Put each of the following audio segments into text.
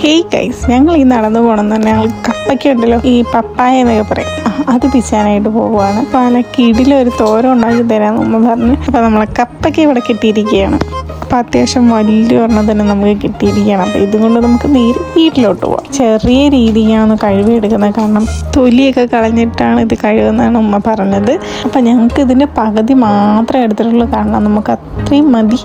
Hey guys, ഞങ്ങൾ ഈ നടന്നു പോകണം തന്നെ. ഞങ്ങൾ കപ്പയ്ക്ക ഉണ്ടല്ലോ, ഈ പപ്പായ എന്നൊക്കെ പറയും, അത് പിച്ചാനായിട്ട് പോവുകയാണ്. അപ്പോൾ അതിനെ കിടിലൊരു തോരൻ ഉണ്ടാക്കി തരാമെന്ന് ഉമ്മ പറഞ്ഞു. അപ്പോൾ നമ്മളെ കപ്പയ്ക്ക ഇവിടെ കിട്ടിയിരിക്കുകയാണ്. അപ്പോൾ അത്യാവശ്യം വലിയ ഒരെണ്ണം തന്നെ നമുക്ക് കിട്ടിയിരിക്കുകയാണ്. അപ്പോൾ ഇതുകൊണ്ട് നമുക്ക് നേരെ വീട്ടിലോട്ട് പോവാം. ചെറിയ രീതിക്കാണ് കഴുകിയെടുക്കുന്നത്, കാരണം തൊലിയൊക്കെ കളഞ്ഞിട്ടാണ് ഇത് കഴുകുന്നതാണ് ഉമ്മ പറഞ്ഞത്. അപ്പോൾ ഞങ്ങൾക്ക് ഇതിൻ്റെ പകുതി മാത്രമേ എടുത്തിട്ടുള്ളൂ, കാരണം നമുക്ക് അത്രയും മതി.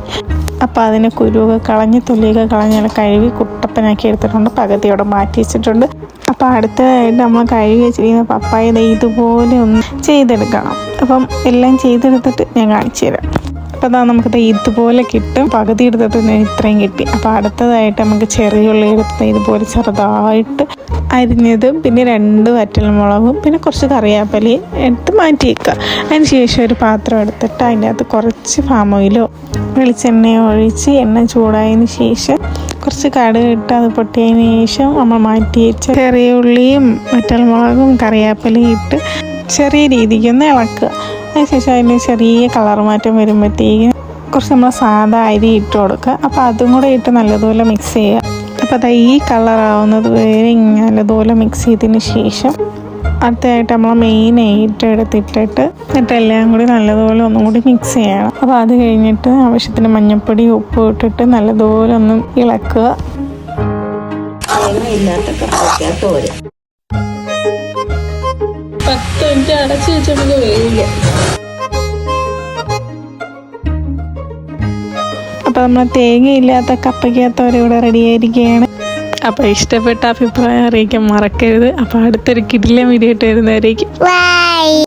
അപ്പോൾ അതിന് കുരുവൊക്കെ കളഞ്ഞ് തൊലിയൊക്കെ കളഞ്ഞ് കഴുകി കുട്ടപ്പനാക്കി എടുത്തിട്ടുണ്ട്, പകുതിയോടെ മാറ്റി വെച്ചിട്ടുണ്ട്. അപ്പോൾ അടുത്തതായിട്ട് നമ്മൾ കഴുകി വെച്ചിരിക്കുന്ന പപ്പായ ഇതുപോലെ ഒന്ന് ചെയ്തെടുക്കണം. അപ്പം എല്ലാം ചെയ്തെടുത്തിട്ട് ഞാൻ കാണിച്ചു തരാം. അപ്പോൾ അതാ നമുക്കത് ഇതുപോലെ കിട്ടും. പകുതി എടുത്തിട്ട് ഇത്രയും കിട്ടി. അപ്പോൾ അടുത്തതായിട്ട് നമുക്ക് ചെറിയ ഉള്ളി എടുത്ത് ഇതുപോലെ ചെറുതായിട്ട് അരിഞ്ഞതും പിന്നെ 2 വറ്റൽമുളകും പിന്നെ കുറച്ച് കറിവേപ്പിലയും എടുത്ത് മാറ്റി വയ്ക്കുക. അതിന് ശേഷം ഒരു പാത്രം എടുത്തിട്ട് അതിൻ്റെ അകത്ത് കുറച്ച് പാം ഓയിലോ വെളിച്ചെണ്ണയോ ഒഴിച്ച് എണ്ണ ചൂടായതിന് ശേഷം കുറച്ച് കടുക് ഇട്ട് അത് പൊട്ടിയതിന് ശേഷം നമ്മൾ മാറ്റി വെച്ച ചെറിയ ഉള്ളിയും വറ്റൽമുളകും കറിവേപ്പിലയും ഇട്ട് ചെറിയ രീതിക്കൊന്ന് ഇളക്കുക. അതിനുശേഷം അതിന് ചെറിയ കളർ മാറ്റം വരുമ്പോഴത്തേക്കും കുറച്ച് നമ്മൾ സാധാ അരി ഇട്ട് കൊടുക്കുക. അപ്പോൾ അതും കൂടെ ഇട്ട് നല്ലതുപോലെ മിക്സ് ചെയ്യുക. അപ്പോൾ അത് ഈ കളറാവുന്നത് വരെ നല്ലതുപോലെ മിക്സ് ചെയ്തതിന് ശേഷം അടുത്തതായിട്ട് നമ്മൾ മെയിനായിട്ട് എടുത്തിട്ടിട്ട് എല്ലാം കൂടി നല്ലതുപോലെ ഒന്നും കൂടി മിക്സ് ചെയ്യണം. അപ്പോൾ അത് കഴിഞ്ഞിട്ട് ആവശ്യത്തിന് മഞ്ഞൾപ്പൊടി ഉപ്പ് ഇട്ടിട്ട് നല്ലതുപോലെ ഒന്ന് ഇളക്കുക. 10 മിനിറ്റ് അടച്ച് വെച്ച് നമുക്ക് വേവില്ല. അപ്പോൾ നമ്മൾ തേങ്ങയില്ലാത്ത കപ്പയ്ക്കകത്തോരെ ഇവിടെ റെഡി ആയിരിക്കുകയാണ്. അപ്പോൾ ഇഷ്ടപ്പെട്ട അഭിപ്രായം അറിയിക്കാൻ മറക്കരുത്. അപ്പോൾ അടുത്തൊരു കിടിലൻ വീഡിയോ ആയിട്ട് വരുന്നവരേക്കും.